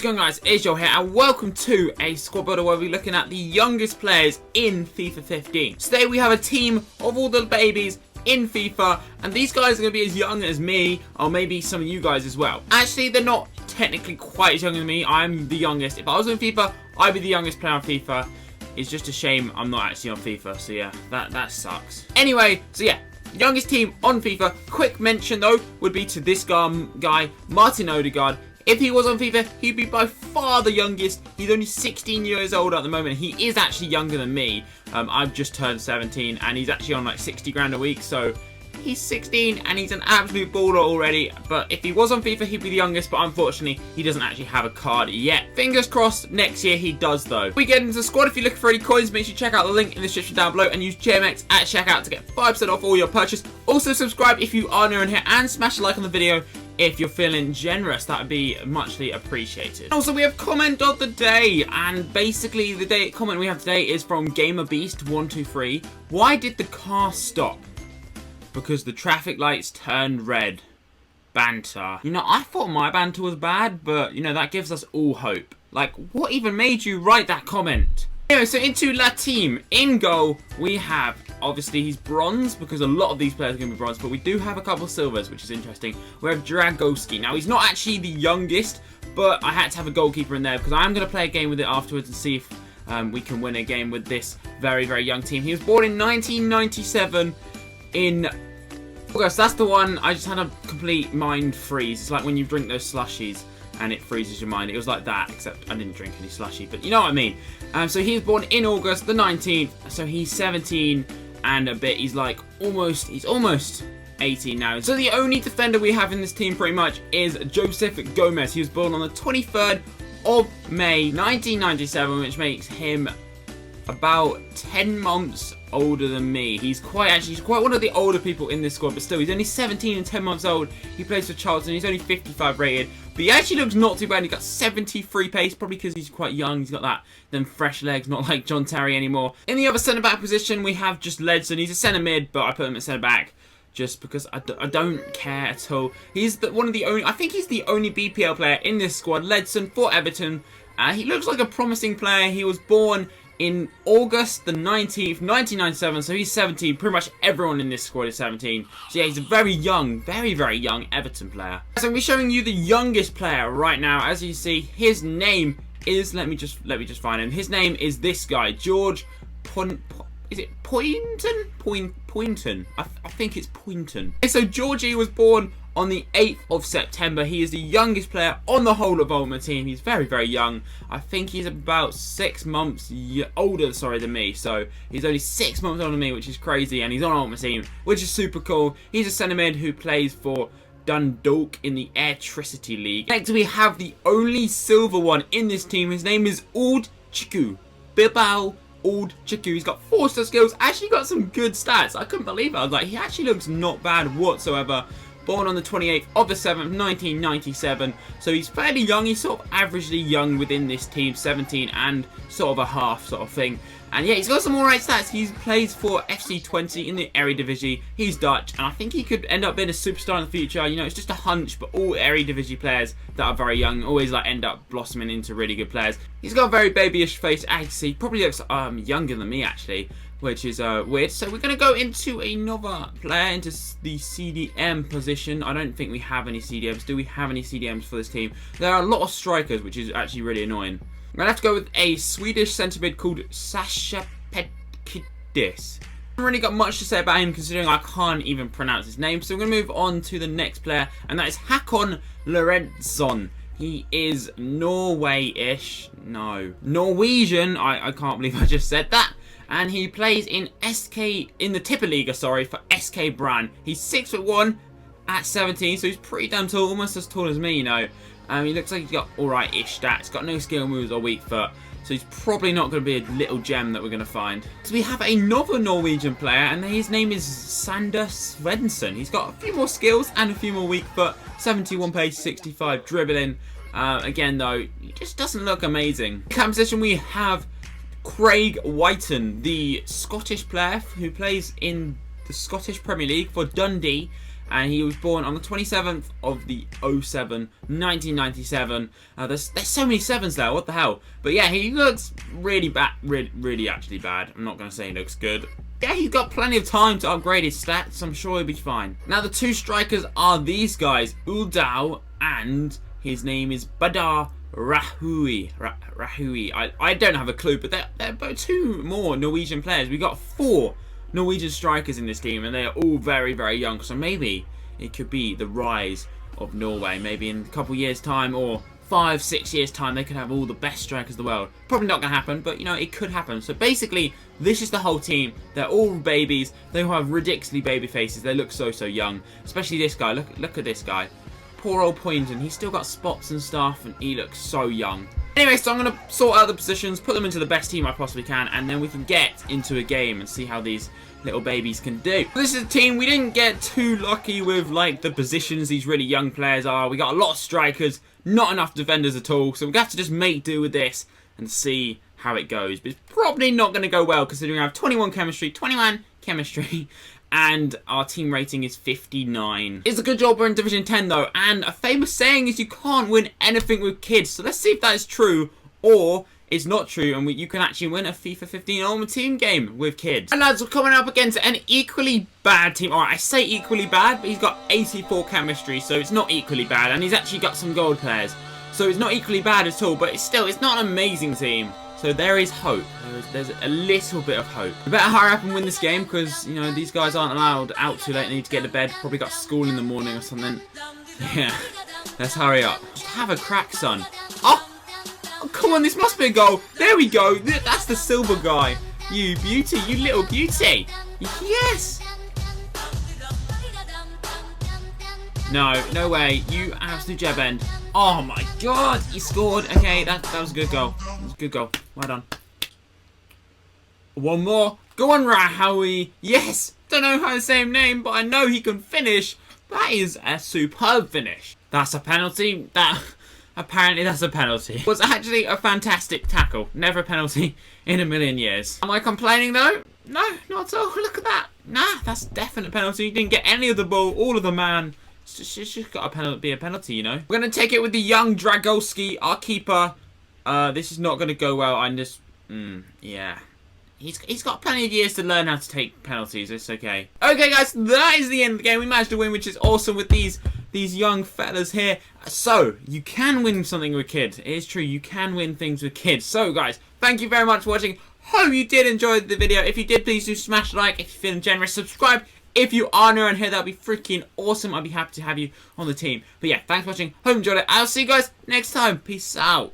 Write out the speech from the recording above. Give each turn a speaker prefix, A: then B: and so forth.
A: going, guys? It's Joe here, and welcome to a squad builder where we're looking at the youngest players in FIFA 15. Today we have a team of all the babies in FIFA, and these guys are going to be as young as me, or maybe some of you guys as well. Actually, they're not technically quite as young as me. I'm the youngest. If I was on FIFA, I'd be the youngest player on FIFA. It's just a shame I'm not actually on FIFA, so yeah, that sucks. Anyway, so yeah, youngest team on FIFA. Quick mention though would be to this guy, Martin Odegaard. If he was on FIFA, he'd be by far the youngest. He's only 16 years old at the moment. He is actually younger than me. I've just turned 17 and he's actually on like 60 grand a week. So he's 16 and he's an absolute baller already. But if he was on FIFA, he'd be the youngest. But unfortunately, he doesn't actually have a card yet. Fingers crossed next year he does though. We get into the squad. If you're looking for any coins, make sure you check out the link in the description down below and use JMX at checkout to get 5% off all your purchase. Also subscribe if you are new in here and smash a like on the video if you're feeling generous. That would be muchly appreciated. Also, we have comment of the day, and basically the comment we have today is from GamerBeast123. Why did the car stop? Because the traffic lights turned red. Banter. You know, I thought my banter was bad, but you know, that gives us all hope. Like, what even made you write that comment? Anyway, so into La Team. In goal, we have, obviously, he's bronze, because a lot of these players are going to be bronze, but we do have a couple silvers, which is interesting. We have Dragowski. Now, he's not actually the youngest, but I had to have a goalkeeper in there, because I'm going to play a game with it afterwards and see if we can win a game with this very, very young team. He was born in 1997 in August. That's the one. I just had a complete mind freeze. It's like when you drink those slushies and it freezes your mind. It was like that, except I didn't drink any slushy, but you know what I mean. So he was born in August the 19th, so he's 17 and a bit. He's almost 18 now. So the only defender we have in this team pretty much is Cific Gomez. He was born on the 23rd of May 1997, which makes him about 10 months older than me. He's quite one of the older people in this squad, but still, he's only 17 and 10 months old. He plays for Charlton. He's only 55 rated, but he actually looks not too bad. He got 73 pace, probably because he's quite young. He's got them fresh legs, not like John Terry anymore. In the other centre back position, we have just Ledson. He's a centre mid, but I put him at centre back just because I don't care at all. He's one of the only, I think he's the only BPL player in this squad. Ledson for Everton. He looks like a promising player. He was born in August the 19th, 1997, so he's 17. Pretty much everyone in this squad is 17. So yeah, he's a very young, very, very young Everton player. So I'm going to be showing you the youngest player right now. As you see, his name is, let me just find him. His name is this guy, George is it Poynton? I think it's Poynton. Okay, so Georgie was born on the 8th of September. He is the youngest player on the whole of Ultimate Team. He's very, very young. I think he's about 6 months older, than me. So he's only 6 months older than me, which is crazy. And he's on Ultimate Team, which is super cool. He's a centre mid who plays for Dundalk in the Airtricity League. Next, we have the only silver one in this team. His name is Old Chiku. Bilbao Old Chiku. He's got 4-star skills. Actually got some good stats. I couldn't believe it. I was like, he actually looks not bad whatsoever. Born on the 28th of the 7th, 1997. So he's fairly young. He's sort of averagely young within this team. 17 and sort of a half sort of thing. And yeah, he's got some alright stats. He plays for FC20 in the Eredivisie. He's Dutch, and I think he could end up being a superstar in the future. You know, it's just a hunch, but all Eredivisie players that are very young always end up blossoming into really good players. He's got a very babyish face. Actually, he probably looks younger than me actually, which is weird. So we're going to go into another player, into the CDM position. I don't think we have any CDMs. Do we have any CDMs for this team? There are a lot of strikers, which is actually really annoying. I'm going to have to go with a Swedish centre mid called Sasha Pedkidis. I haven't really got much to say about him, considering I can't even pronounce his name. So we're going to move on to the next player, and that is Hakon Lorentzson. He is Norway-ish. No, Norwegian. I can't believe I just said that. And he plays in the Tipper Liga, for SK Brann. He's 6'1" at 17, so he's pretty damn tall, almost as tall as me, you know. He looks like he's got alright-ish stats, got no skill moves or weak foot, so he's probably not going to be a little gem that we're going to find. So we have another Norwegian player, and his name is Sander Svensson. He's got a few more skills and a few more weak foot, 71 pace, 65 dribbling. Again, though, he just doesn't look amazing. In camp position, we have Craig Whiten, the Scottish player who plays in the Scottish Premier League for Dundee. and he was born on the 27th of the 07, 1997. There's so many 7s there, what the hell? But yeah, he looks really bad, really actually bad. I'm not going to say he looks good. Yeah, he's got plenty of time to upgrade his stats. I'm sure he'll be fine. Now, the 2 strikers are these guys, Uldao, and his name is Badar Rahui. I don't have a clue, but they're both 2 more Norwegian players. We got 4 Norwegian strikers in this team, and they are all very, very young. So maybe it could be the rise of Norway. Maybe in a couple years' time, or 5, 6 years' time, they could have all the best strikers in the world. Probably not going to happen, but, you know, it could happen. So basically, this is the whole team. They're all babies. They all have ridiculously baby faces. They look so, so young. Especially this guy. Look at this guy. Poor old Poynton. He's still got spots and stuff, and he looks so young. Anyway, so I'm going to sort out the positions, put them into the best team I possibly can, and then we can get into a game and see how these little babies can do. This is a team, we didn't get too lucky with, like, the positions these really young players are. We got a lot of strikers, not enough defenders at all, so we're going to have to just make do with this and see how it goes. But it's probably not going to go well, considering I have 21 chemistry, and our team rating is 59. It's a good job we're in Division 10 though, and a famous saying is you can't win anything with kids. So let's see if that is true, or it's not true, and you can actually win a FIFA 15 Ultimate Team game with kids. And lads, we're coming up against an equally bad team. Alright, I say equally bad, but he's got 84 chemistry, so it's not equally bad, and he's actually got some gold players. So it's not equally bad at all, but it's not an amazing team. So there is hope. There's a little bit of hope. We better hurry up and win this game because, you know, these guys aren't allowed out too late. They need to get to bed. Probably got school in the morning or something. Yeah, let's hurry up. Just have a crack, son. Oh, come on, this must be a goal. There we go. That's the silver guy. You beauty, you little beauty. Yes. No, no way. You absolute jeb end. Oh my god, he scored. Okay, that was a good goal. That was a good goal. Well done. One more. Go on, Rahoui. Yes. Don't know how to say his name, but I know he can finish. That is a superb finish. That's a penalty. Apparently that's a penalty. It was actually a fantastic tackle. Never a penalty in a million years. Am I complaining though? No, not at all. Look at that. Nah, that's a definite penalty. You didn't get any of the ball, all of the man. It's just got to be a penalty, you know. We're going to take it with the young Dragolski, our keeper. This is not going to go well. I'm just... yeah. He's got plenty of years to learn how to take penalties. It's okay. Okay, guys, that is the end of the game. We managed to win, which is awesome with these young fellas here. So, you can win something with kids. It is true, you can win things with kids. So, guys, thank you very much for watching. Hope you did enjoy the video. If you did, please do smash a like. If you're feeling generous, subscribe. If you are new around here, that'd be freaking awesome. I'd be happy to have you on the team. But yeah, thanks for watching. Hope you enjoyed it. I'll see you guys next time. Peace out.